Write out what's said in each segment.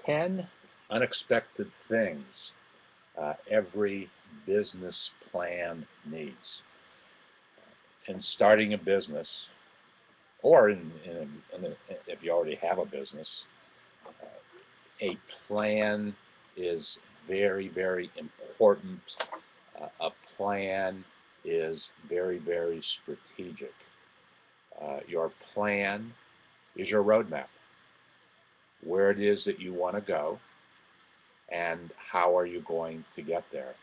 10 unexpected things every business plan needs. In starting a business, or if you already have a business, a plan is very, very important. A plan is very, very strategic. Your plan is your roadmap, where it is that you want to go, and how are you going to get there.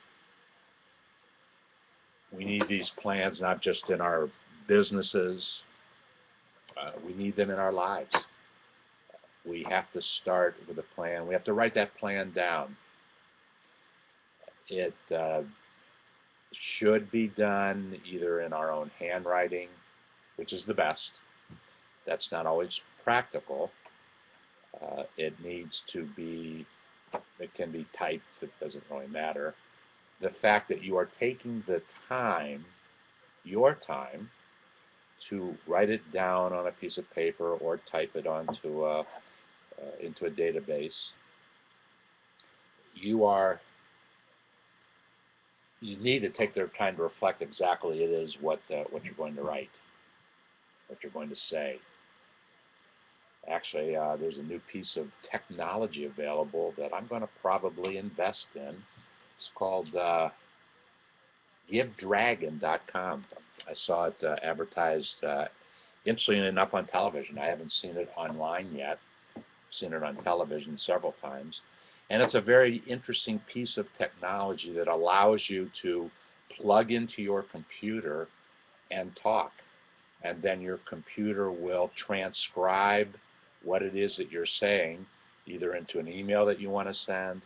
We need these plans not just in our businesses, we need them in our lives. We have to start with a plan. We have to write that plan down. It should be done either in our own handwriting, which is the best. That's not always practical. It needs to be, it can be typed, it doesn't really matter. The fact that you are taking the time, your time, to write it down on a piece of paper or type it onto into a database, you need to take their time to reflect exactly it is what you're going to write, what you're going to say. Actually, there's a new piece of technology available that I'm going to probably invest in. It's called GiveDragon.com. I saw it advertised, interestingly enough, on television. I haven't seen it online yet. I've seen it on television several times. And it's a very interesting piece of technology that allows you to plug into your computer and talk. And then your computer will transcribe what it is that you're saying, either into an email that you want to send,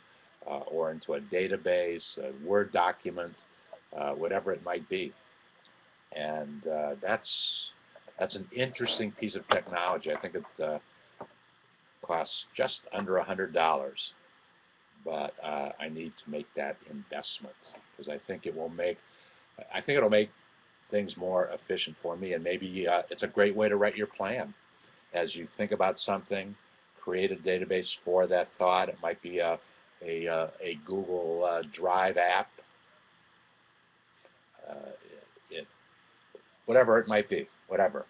or into a database, a Word document, whatever it might be. And that's an interesting piece of technology. I think it costs just under $100, but I need to make that investment because I think it'll make things more efficient for me, and maybe it's a great way to write your plan. As you think about something, create a database for that thought. It might be a Google Drive app, whatever it might be, whatever.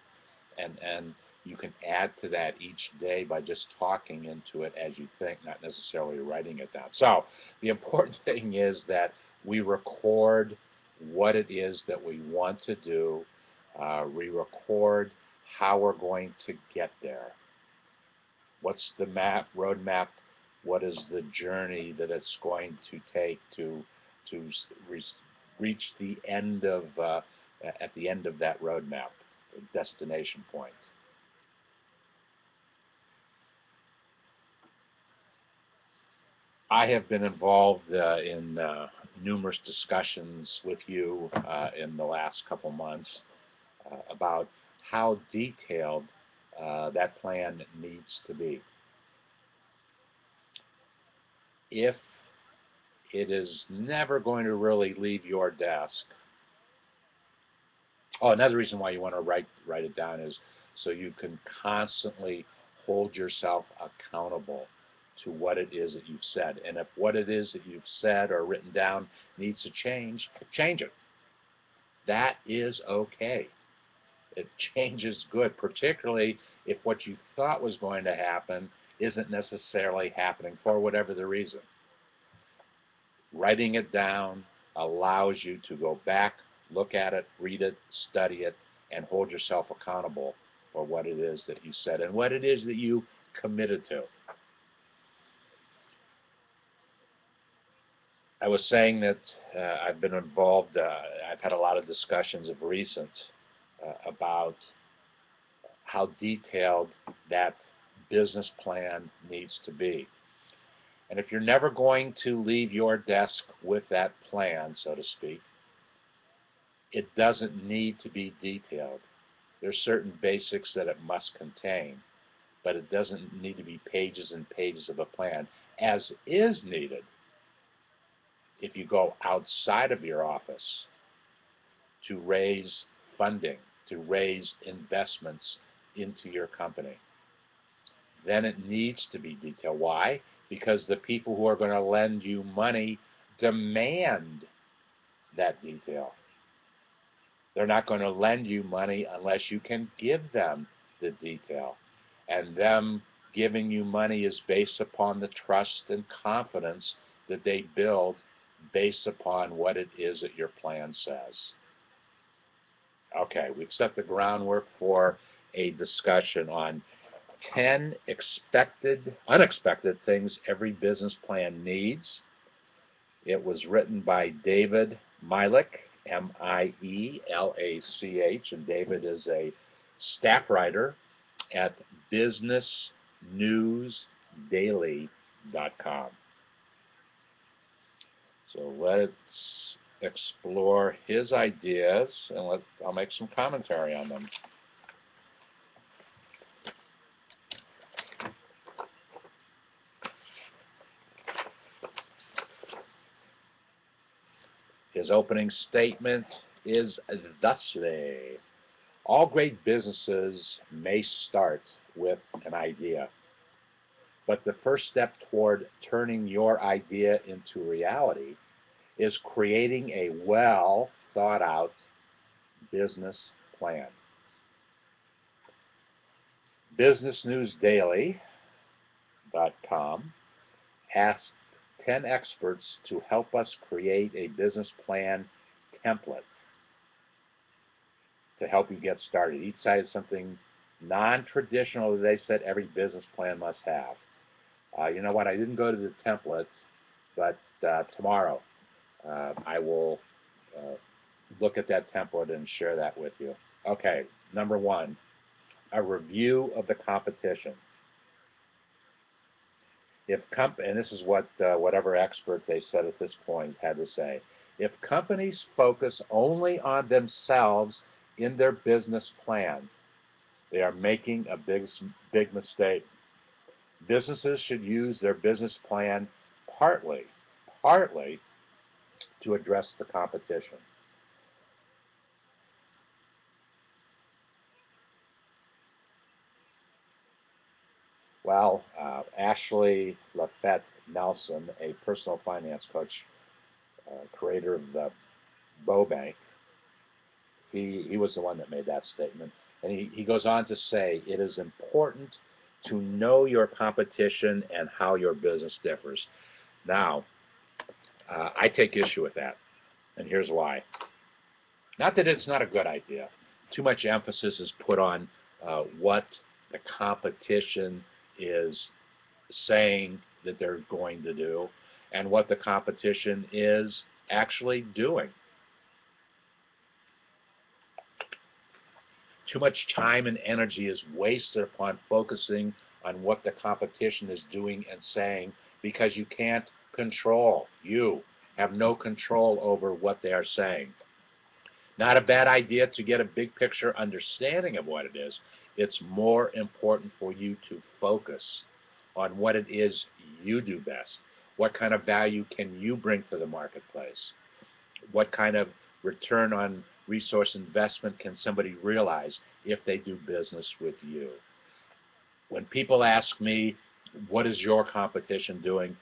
And you can add to that each day by just talking into it as you think, not necessarily writing it down. So the important thing is that we record what it is that we want to do. We record how we're going to get there. What's the roadmap? What is the journey that it's going to take to reach the end of at the end of that roadmap, the destination point? I have been involved in numerous discussions with you in the last couple months about how detailed that plan needs to be. If it is never going to really leave your desk. Oh, another reason why you want to write it down is so you can constantly hold yourself accountable to what it is that you've said. And if what it is that you've said or written down needs to change, change it. That is okay. It changes good, particularly if what you thought was going to happen isn't necessarily happening for whatever the reason. Writing it down allows you to go back, look at it, read it, study it, and hold yourself accountable for what it is that you said and what it is that you committed to. I was saying that I've been involved, I've had a lot of discussions of recent about how detailed that business plan needs to be. And if you're never going to leave your desk with that plan, so to speak, it doesn't need to be detailed. There's certain basics that it must contain, but it doesn't need to be pages and pages of a plan, as is needed if you go outside of your office to raise funding, to raise investments into your company. then it needs to be detailed. Why? Because the people who are going to lend you money demand that detail. They're not going to lend you money unless you can give them the detail. And them giving you money is based upon the trust and confidence that they build based upon what it is that your plan says. Okay, we've set the groundwork for a discussion on 10 unexpected things every business plan needs. It was written by David Mielach, Mielach, and David is a staff writer at businessnewsdaily.com. So let's explore his ideas, and I'll make some commentary on them. His opening statement is thusly: all great businesses may start with an idea, but the first step toward turning your idea into reality is creating a well thought out business plan. BusinessNewsDaily.com asked 10 experts to help us create a business plan template to help you get started. Each side is something non-traditional that they said every business plan must have. You know what? I didn't go to the templates, but tomorrow I will look at that template and share that with you. Okay, number one, a review of the competition. And this is what whatever expert they said at this point had to say. If companies focus only on themselves in their business plan, they are making a big mistake. Businesses should use their business plan partly to address the competition. Well, Ashley Lafette Nelson, a personal finance coach, creator of the Bow Bank, he was the one that made that statement. And he goes on to say, it is important to know your competition and how your business differs. Now, I take issue with that, and here's why. Not that it's not a good idea. Too much emphasis is put on what the competition is saying that they're going to do and what the competition is actually doing. Too much time and energy is wasted upon focusing on what the competition is doing and saying because you can't control. You have no control over what they are saying. Not a bad idea to get a big picture understanding of what it is. It's more important for you to focus on what it is you do best. What kind of value can you bring to the marketplace? What kind of return on resource investment can somebody realize if they do business with you? When people ask me, what is your competition doing?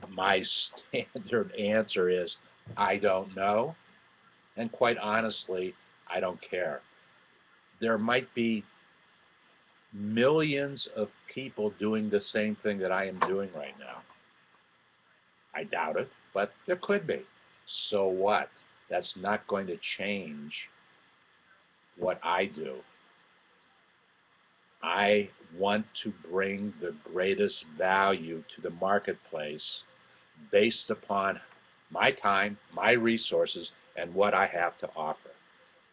My standard answer is, I don't know. And quite honestly, I don't care. There might be millions of people doing the same thing that I am doing right now. I doubt it, but there could be. So what? That's not going to change what I do. I want to bring the greatest value to the marketplace based upon my time, my resources, and what I have to offer.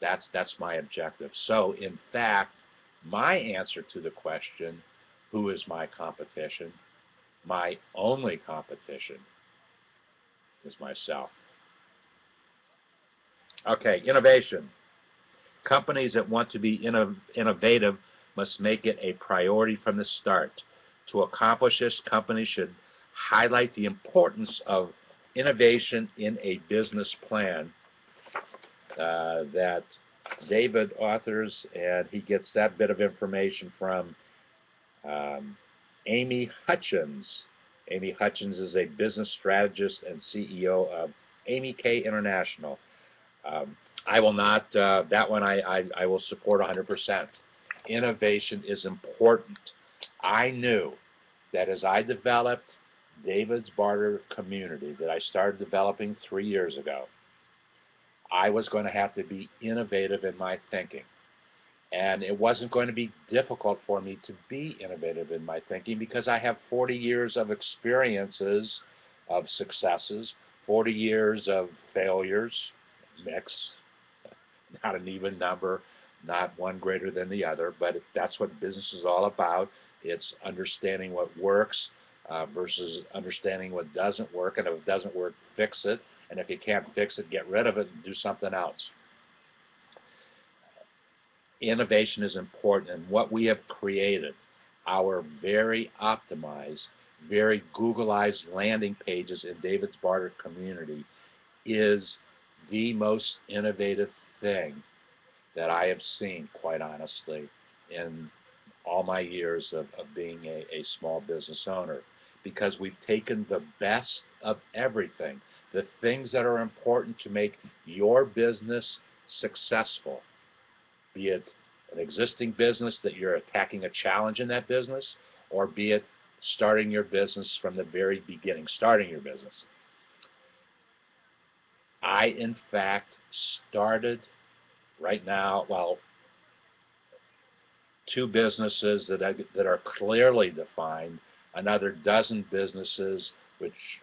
That's my objective. So, in fact, my answer to the question, who is my competition? My only competition is myself. Okay, innovation. Companies that want to be innovative must make it a priority from the start. To accomplish this, companies should highlight the importance of innovation in a business plan that David authors, and he gets that bit of information from Um, Amy Hutchins. Amy Hutchins is a business strategist and CEO of Amy K International. Um, I will not, that one I will support 100%. Innovation is important. I knew that as I developed David's Barter community that I started developing 3 years ago, I was going to have to be innovative in my thinking. And it wasn't going to be difficult for me to be innovative in my thinking because I have 40 years of experiences of successes, 40 years of failures, mix, not an even number, not one greater than the other, but that's what business is all about. It's understanding what works versus understanding what doesn't work, and if it doesn't work, fix it, and if you can't fix it, get rid of it and do something else. Innovation is important, and what we have created, our very optimized, very Googleized landing pages in David's Barter community, is the most innovative thing that I have seen, quite honestly, in all my years of being a small business owner, because we've taken the best of everything, the things that are important to make your business successful, be it an existing business that you're attacking a challenge in that business, or be it starting your business from the very beginning, starting your business. I, in fact, started right now, well, two businesses that are clearly defined, another dozen businesses which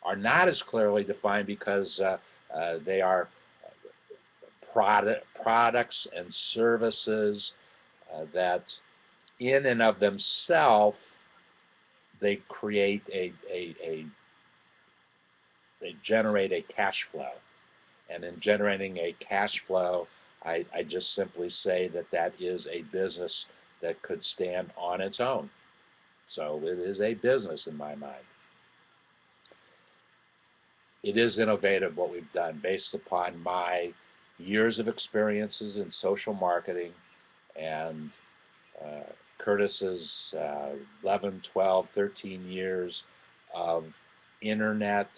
are not as clearly defined because they are products and services that in and of themselves they create they generate a cash flow. And in generating a cash flow, I just simply say that that is a business that could stand on its own. So it is a business in my mind. It is innovative what we've done based upon my years of experiences in social marketing and Curtis's 11, 12, 13 years of internet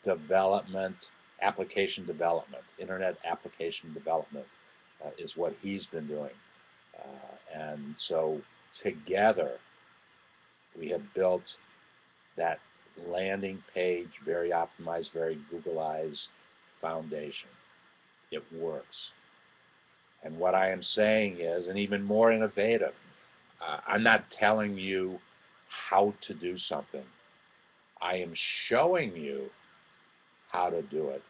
development, internet application development is what he's been doing. And so together we have built that landing page, very optimized, very Googleized foundation. It works. And what I am saying is, and even more innovative, I'm not telling you how to do something. I am showing you how to do it.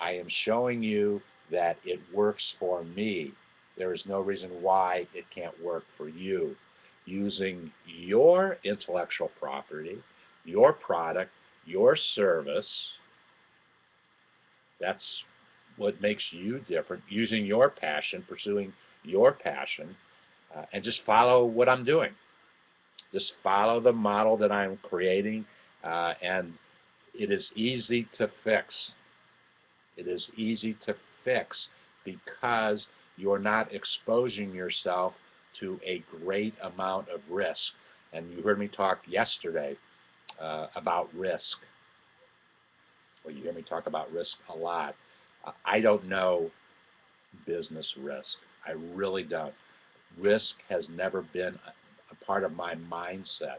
I am showing you that it works for me. There is no reason why it can't work for you. Using your intellectual property, your product, your service, that's what makes you different. Using your passion, pursuing your passion, and just follow what I'm doing. Just follow the model that I'm creating, and it is easy to fix. It is easy to fix because you're not exposing yourself to a great amount of risk. And you heard me talk yesterday about risk. Well, you hear me talk about risk a lot. I don't know business risk. I really don't. Risk has never been a part of my mindset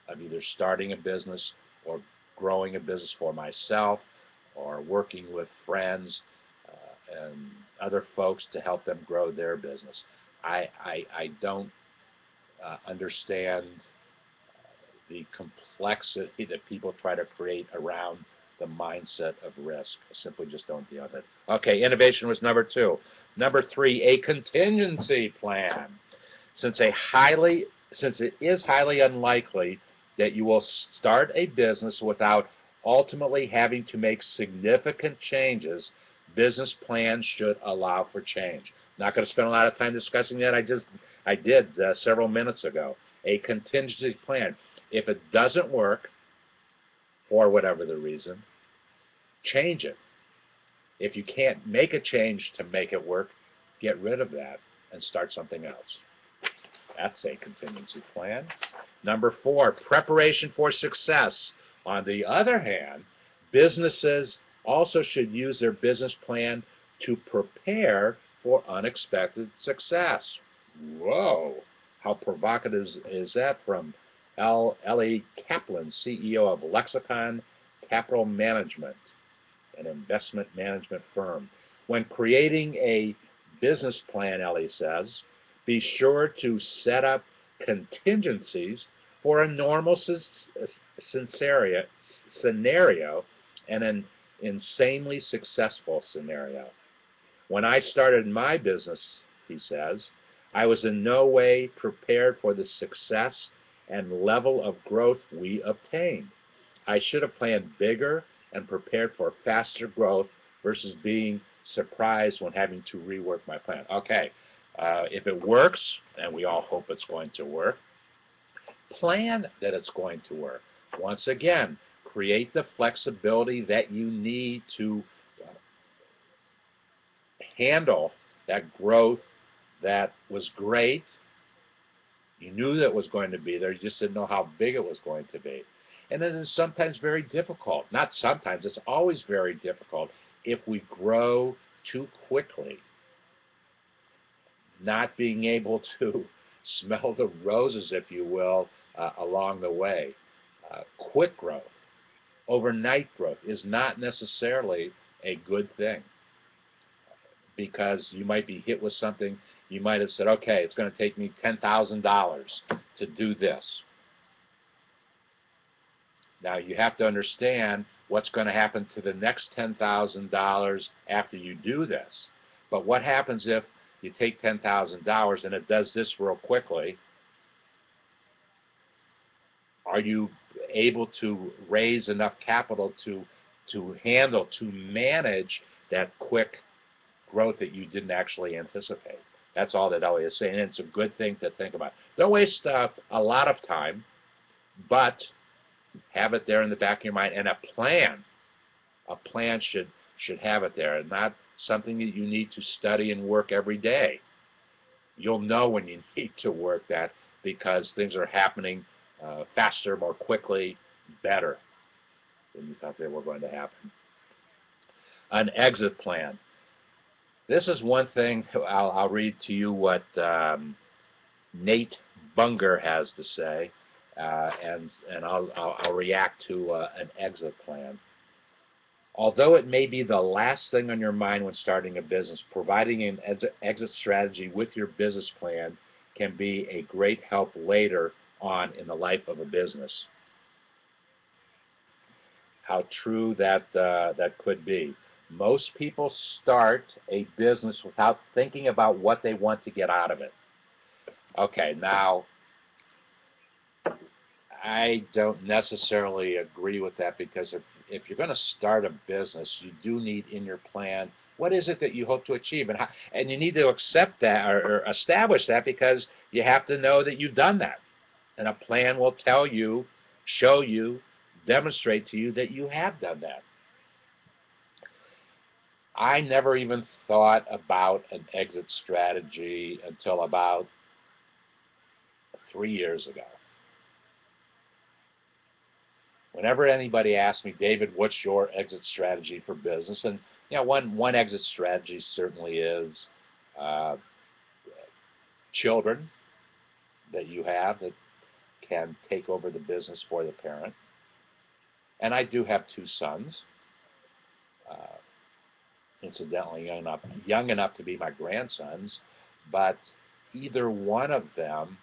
of either starting a business or growing a business for myself or working with friends and other folks to help them grow their business. I don't understand the complexity that people try to create around the mindset of risk. I simply just don't deal with it. Okay, innovation was number two. Number three, a contingency plan. Since it is highly unlikely that you will start a business without ultimately having to make significant changes, business plans should allow for change. Not going to spend a lot of time discussing that. I did several minutes ago. A contingency plan. If it doesn't work, for whatever the reason, change it. If you can't make a change to make it work, get rid of that and start something else. That's a contingency plan. Number 4, preparation for success. On the other hand, businesses also should use their business plan to prepare for unexpected success. Whoa, how provocative is that from L.E. Kaplan, CEO of Lexicon Capital Management, an investment management firm. When creating a business plan, Ellie says, be sure to set up contingencies for a normal scenario and an insanely successful scenario. When I started my business, he says, I was in no way prepared for the success and level of growth we obtained. I should have planned bigger and prepared for faster growth versus being surprised when having to rework my plan. Okay, if it works, and we all hope it's going to work, plan that it's going to work. Once again, create the flexibility that you need to handle that growth that was great. You knew that it was going to be there, you just didn't know how big it was going to be. And it is sometimes very difficult. Not sometimes, it's always very difficult if we grow too quickly, not being able to smell the roses, if you will, along the way. Quick growth, overnight growth is not necessarily a good thing, because you might be hit with something. You might have said, okay, it's going to take me $10,000 to do this. Now you have to understand what's going to happen to the next $10,000 after you do this. But what happens if you take $10,000 and it does this real quickly? Are you able to raise enough capital to manage that quick growth that you didn't actually anticipate? That's all that Elliot is saying, and it's a good thing to think about. Don't waste a lot of time, but have it there in the back of your mind. And a plan should have it there, and not something that you need to study and work every day. You'll know when you need to work that, because things are happening faster, more quickly, better than you thought they were going to happen. An exit plan. This is one thing. I'll read to you what Nate Bunger has to say, and I'll react to an exit plan. Although it may be the last thing on your mind when starting a business, providing an exit strategy with your business plan can be a great help later on in the life of a business. How true that could be. Most people start a business without thinking about what they want to get out of it. Okay, now, I don't necessarily agree with that, because if you're going to start a business, you do need in your plan, what is it that you hope to achieve? And you need to accept that, or establish that, because you have to know that you've done that. And a plan will tell you, show you, demonstrate to you that you have done that. I never even thought about an exit strategy until about 3 years ago. Whenever anybody asks me, David, what's your exit strategy for business? And one exit strategy certainly is children that you have that can take over the business for the parent. And I do have 2 sons. Incidentally, young enough to be my grandsons, but either one of them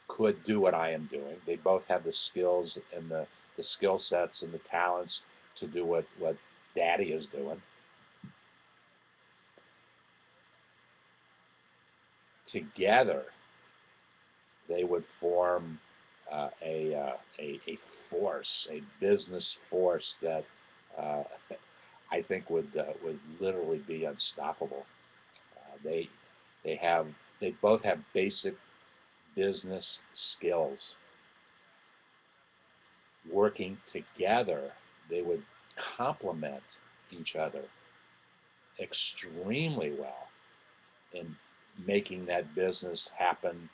could do what I am doing. They both have the skills and the skill sets and the talents to do what Daddy is doing. Together, they would form a force, a business force that I think would literally be unstoppable. They both have basic business skills. Working together, they would complement each other extremely well in making that business happen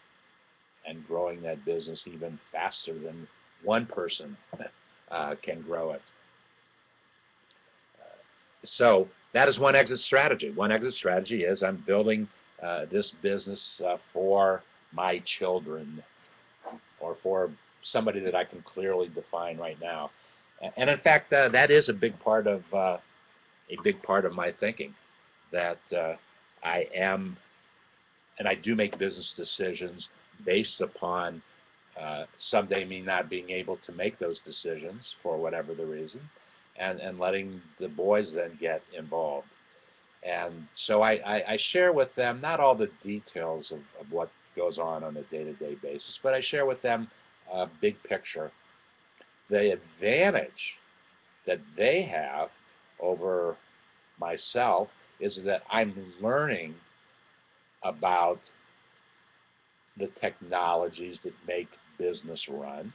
and growing that business even faster than one person can grow it. So that is one exit strategy. One exit strategy is I'm building this business for my children, or for somebody that I can clearly define right now. And in fact, that is a big part of my thinking. That I am, and I do make business decisions based upon someday me not being able to make those decisions for whatever the reason, and letting the boys then get involved. And so I share with them not all the details of what goes on a day-to-day basis, but I share with them a big picture. The advantage that they have over myself is that I'm learning about the technologies that make business run.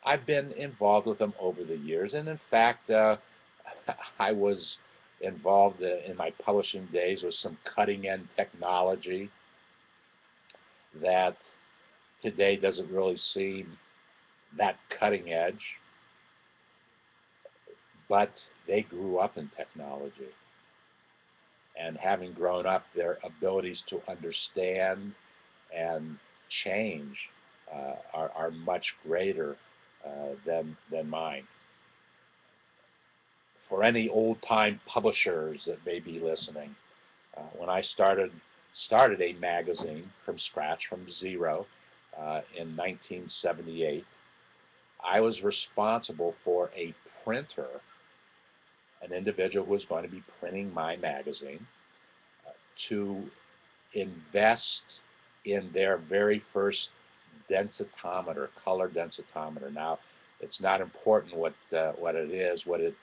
I've been involved with them over the years, and in fact, I was involved in my publishing days with some cutting-edge technology that today doesn't really seem that cutting edge, but they grew up in technology. And having grown up, their abilities to understand and change are much greater than mine. For any old-time publishers that may be listening, when I started a magazine from scratch, from zero, in 1978, I was responsible for a printer, an individual who was going to be printing my magazine, to invest in their very first densitometer, color densitometer. Now, it's not important what it is. What it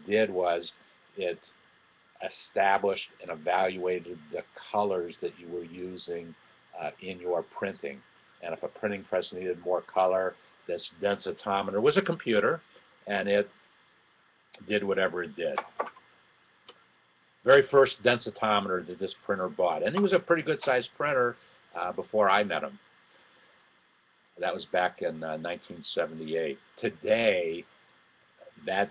did was it established and evaluated the colors that you were using in your printing. And if a printing press needed more color, this densitometer was a computer, and it did whatever it did. Very first densitometer that this printer bought. And he was a pretty good sized printer before I met him. That was back in 1978. Today, that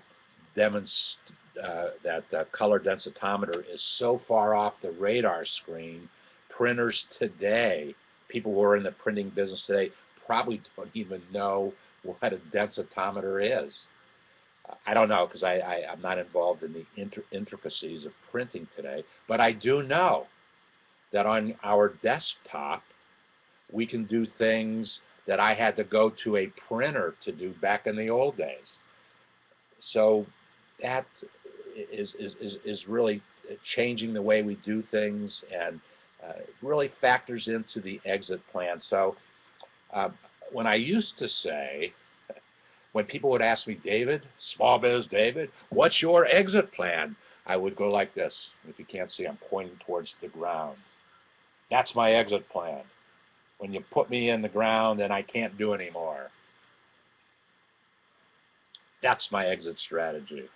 color densitometer is so far off the radar screen, printers today, people who are in the printing business today, probably don't even know what a densitometer is. I don't know, because I'm not involved in the intricacies of printing today, but I do know that on our desktop, we can do things that I had to go to a printer to do back in the old days. So that is really changing the way we do things, and really factors into the exit plan. So when I used to say, when people would ask me, David, SmallBizDavid, what's your exit plan? I would go like this. If you can't see, I'm pointing towards the ground. That's my exit plan. When you put me in the ground and I can't do anymore. That's my exit strategy.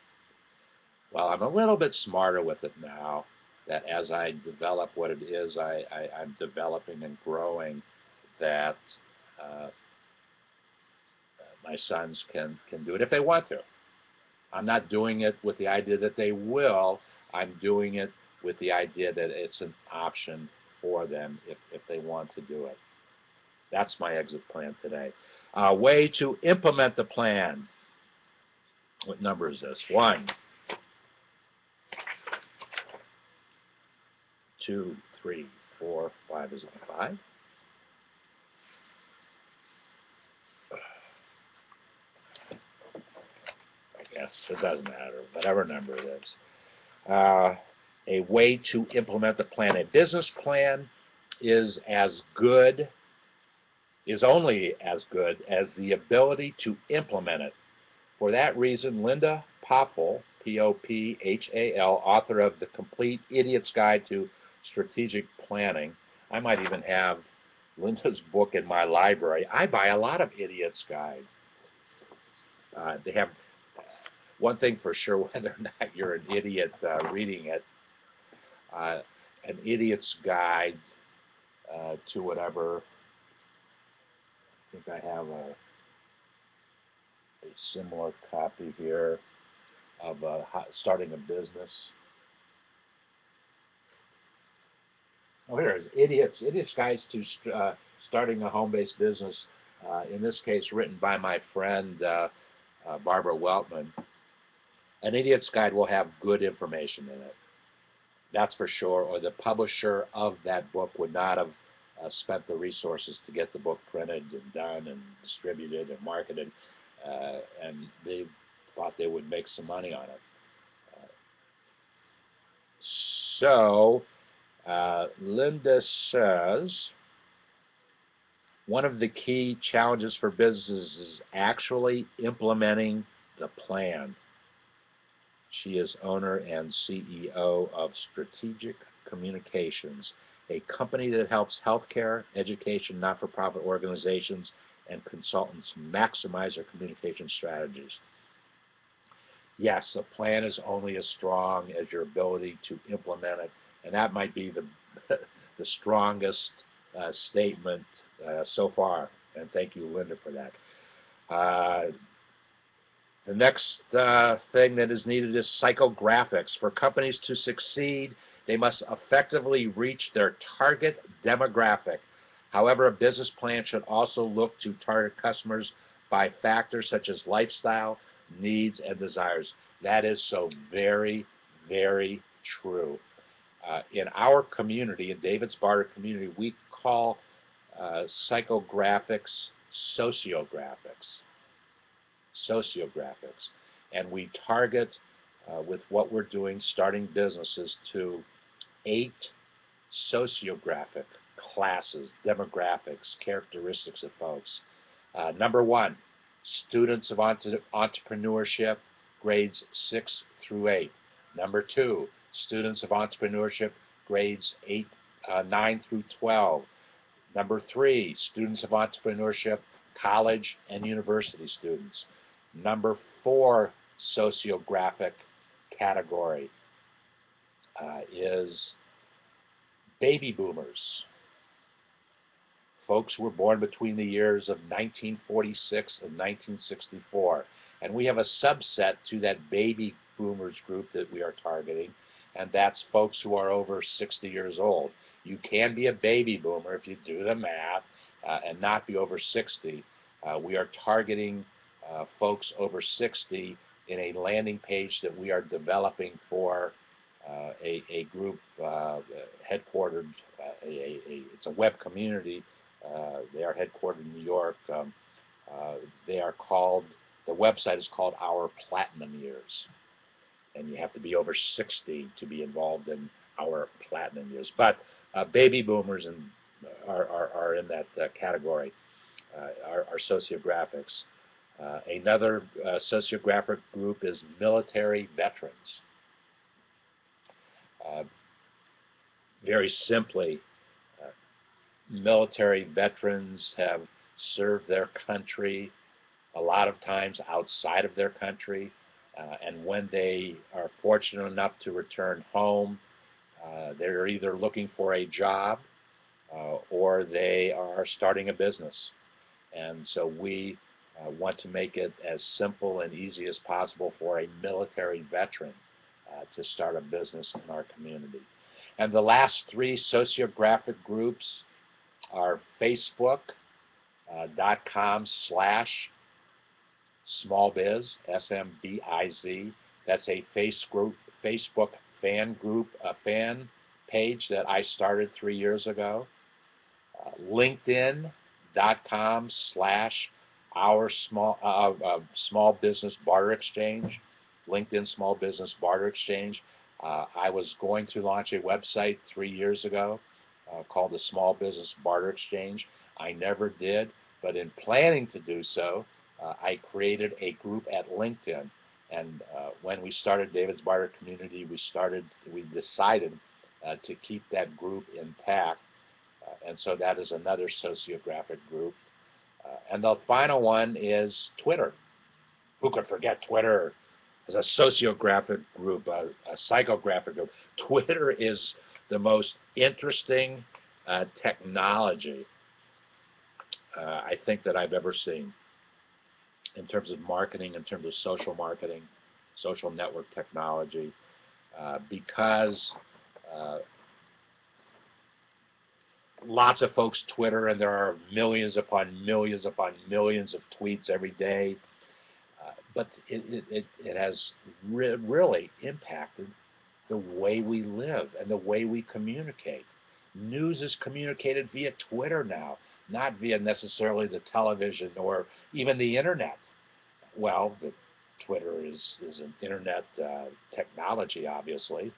Well, I'm a little bit smarter with it now, that as I develop what it is I'm developing and growing, that my sons can do it if they want to. I'm not doing it with the idea that they will. I'm doing it with the idea that it's an option for them if they want to do it. That's my exit plan today. Way to implement the plan. What number is this? 1, 2, 3, 4, 5. Is it 5? I guess it doesn't matter. Whatever number it is. A way to implement the plan. A business plan is only as good as the ability to implement it. For that reason, Linda Pophal, P-O-P-H-A-L, author of The Complete Idiot's Guide to Strategic Planning. I might even have Linda's book in my library. I buy a lot of idiots' guides. They have one thing for sure, whether or not you're an idiot reading it, an idiot's guide to whatever. I think I have a similar copy here of starting a business. Oh, here it is. Idiots Guides to Starting a Home-Based Business. In this case, written by my friend Barbara Weltman. An Idiot's Guide will have good information in it. That's for sure, or the publisher of that book would not have spent the resources to get the book printed and done and distributed and marketed, and they thought they would make some money on it. So, Linda says, one of the key challenges for businesses is actually implementing the plan. She is owner and CEO of Strategic Communications, a company that helps healthcare, education, not-for-profit organizations, and consultants maximize their communication strategies. Yes, a plan is only as strong as your ability to implement it, and that might be the the strongest statement so far. And thank you, Linda, for that. The next thing that is needed is psychographics. For companies to succeed, they must effectively reach their target demographic. However, a business plan should also look to target customers by factors such as lifestyle, needs, and desires. That is so very, very true. In our community, in David's Barter community, we call psychographics sociographics. And we target with what we're doing, starting businesses, to 8 sociographic classes, demographics, characteristics of folks. Number 1, students of entrepreneurship, grades 6 through 8. Number 2, students of entrepreneurship, grades 9 through 12. Number 3, students of entrepreneurship, college and university students. Number 4 sociographic category is baby boomers. Folks were born between the years of 1946 and 1964. And we have a subset to that baby boomers group that we are targeting, and that's folks who are over 60 years old. You can be a baby boomer if you do the math and not be over 60. We are targeting folks over 60 in a landing page that we are developing for a group headquartered, it's a web community. They are headquartered in New York. They are called, the website is called Our Platinum Years. And you have to be over 60 to be involved in Our Platinum Years. But baby boomers are in that category, are sociographics. Another sociographic group is military veterans. Very simply, military veterans have served their country a lot of times outside of their country, and when they are fortunate enough to return home, they're either looking for a job or they are starting a business. And so we want to make it as simple and easy as possible for a military veteran to start a business in our community. And the last 3 sociographic groups are Facebook.com/SmallBiz, SMBIZ. That's a Facebook fan group, a fan page that I started 3 years ago. LinkedIn.com/our small business barter exchange, LinkedIn Small Business Barter Exchange. I was going to launch a website 3 years ago called the Small Business Barter Exchange. I never did, but in planning to do so, I created a group at LinkedIn. And when we started David's Barter Community, we decided to keep that group intact. And so that is another sociographic group. And the final one is Twitter. Who could forget Twitter as a sociographic group, a psychographic group? Twitter is the most interesting technology I think that I've ever seen in terms of marketing, in terms of social marketing, social network technology, because uh, lots of folks Twitter, and there are millions upon millions upon millions of tweets every day. But it has really impacted the way we live and the way we communicate. News is communicated via Twitter now, not via necessarily the television or even the internet. Well, Twitter is an internet technology, obviously,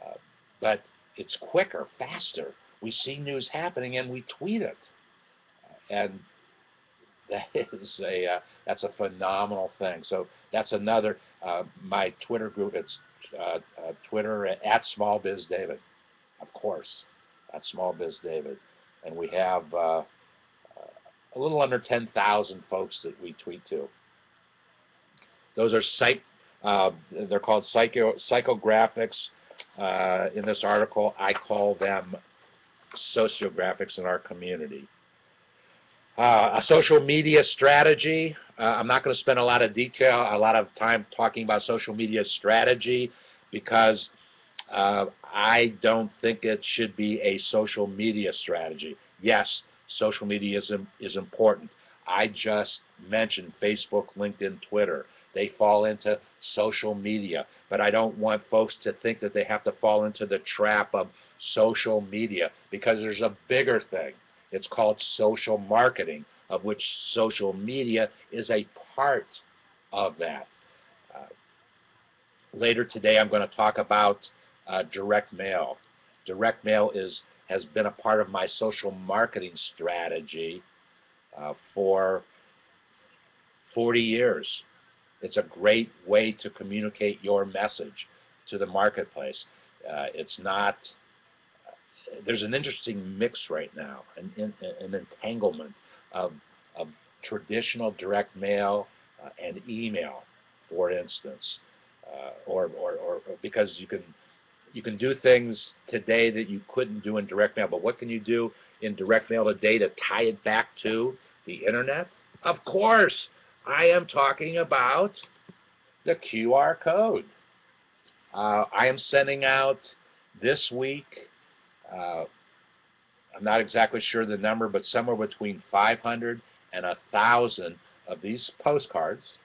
uh, but it's quicker, faster. We see news happening and we tweet it, and that is that's a phenomenal thing. So that's another my Twitter group. It's Twitter at SmallBizDavid, of course, at SmallBizDavid, and we have a little under 10,000 folks that we tweet to. Those are they're called psychographics. In this article, I call them sociographics in our community. A social media strategy. I'm not going to spend a lot of time talking about social media strategy because I don't think it should be a social media strategy. Yes, social media is important. I just mentioned Facebook, LinkedIn, Twitter. They fall into social media, but I don't want folks to think that they have to fall into the trap of social media because there's a bigger thing. It's called social marketing, of which social media is a part of that. Uh, Later today, I'm going to talk about direct mail. Direct mail has been a part of my social marketing strategy for 40 years. It's a great way to communicate your message to the marketplace. It's not. There's an interesting mix right now, an entanglement of, of traditional direct mail and email, for instance, or because you can do things today that you couldn't do in direct mail. But what can you do in direct mail today to tie it back to the internet? Of course, I am talking about the QR code. I am sending out this week, I'm not exactly sure the number, but somewhere between 500 and 1,000 of these postcards.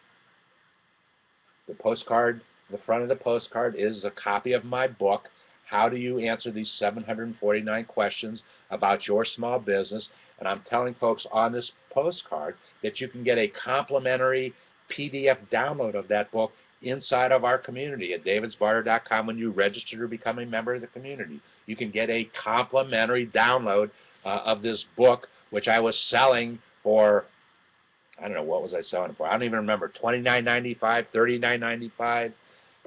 The postcard, the front of the postcard is a copy of my book, How Do You Answer These 749 Questions About Your Small Business? And I'm telling folks on this postcard that you can get a complimentary PDF download of that book inside of our community at davidsbarter.com when you register to become a member of the community. You can get a complimentary download of this book, which I was selling for, I don't know, what was I selling for? I don't even remember. $29.95, $39.95,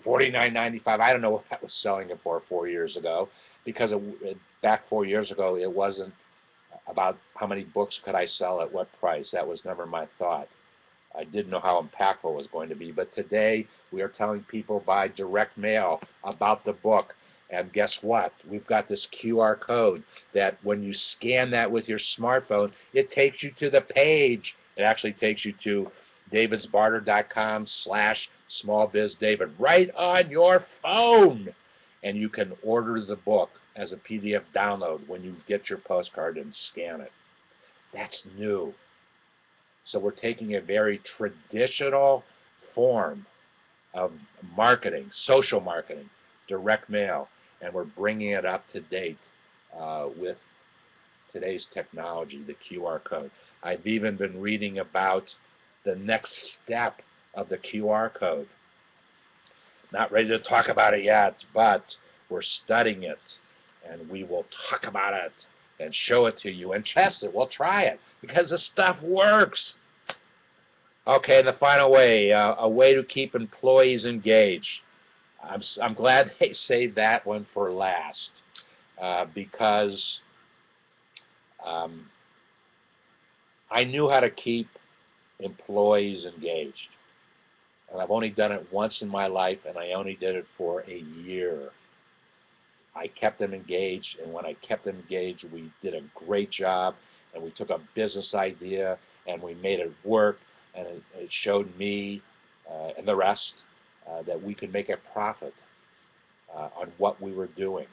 $49.95. I don't know what I was selling it for 4 years ago, because back 4 years ago, it wasn't about how many books could I sell at what price. That was never my thought. I didn't know how impactful it was going to be. But today, we are telling people by direct mail about the book. And guess what? We've got this QR code that when you scan that with your smartphone, it takes you to the page. It actually takes you to davidsbarter.com/smallbizdavid right on your phone. And you can order the book as a PDF download when you get your postcard and scan it. That's new. So we're taking a very traditional form of marketing, social marketing, direct mail, and we're bringing it up to date with today's technology, the QR code. I've even been reading about the next step of the QR code. Not ready to talk about it yet, but we're studying it, and we will talk about it and show it to you and test it. We'll try it because the stuff works. Okay, and the final way, a way to keep employees engaged. I'm glad they saved that one for last because I knew how to keep employees engaged. And I've only done it once in my life, and I only did it for a year. I kept them engaged, and when I kept them engaged, we did a great job, and we took a business idea and we made it work, and it showed me and the rest that we could make a profit on what we were doing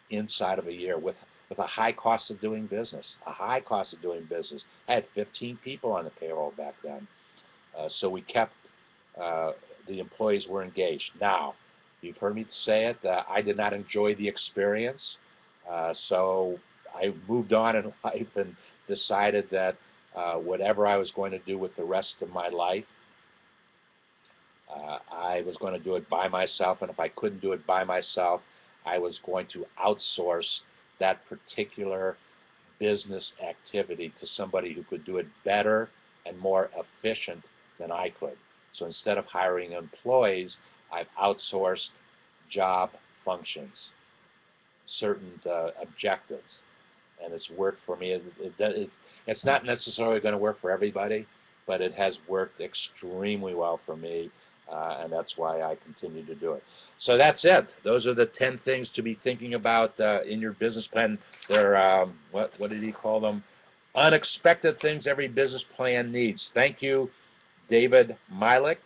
inside of a year with a high cost of doing business. A high cost of doing business. I had 15 people on the payroll back then, so we kept the employees were engaged. Now, you've heard me say it. I did not enjoy the experience, so I moved on in life and decided that whatever I was going to do with the rest of my life, I was going to do it by myself, and if I couldn't do it by myself, I was going to outsource that particular business activity to somebody who could do it better and more efficient than I could. So instead of hiring employees, I've outsourced job functions, certain objectives, and it's worked for me. It's not necessarily going to work for everybody, but it has worked extremely well for me, and that's why I continue to do it. So that's it. Those are the 10 things to be thinking about in your business plan. They're, what did he call them? Unexpected things every business plan needs. Thank you, David Milik,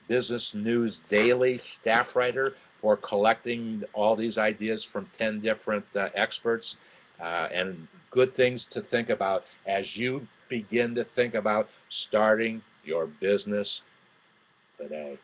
Business News Daily staff writer, for collecting all these ideas from 10 different experts and good things to think about as you begin to think about starting your business today.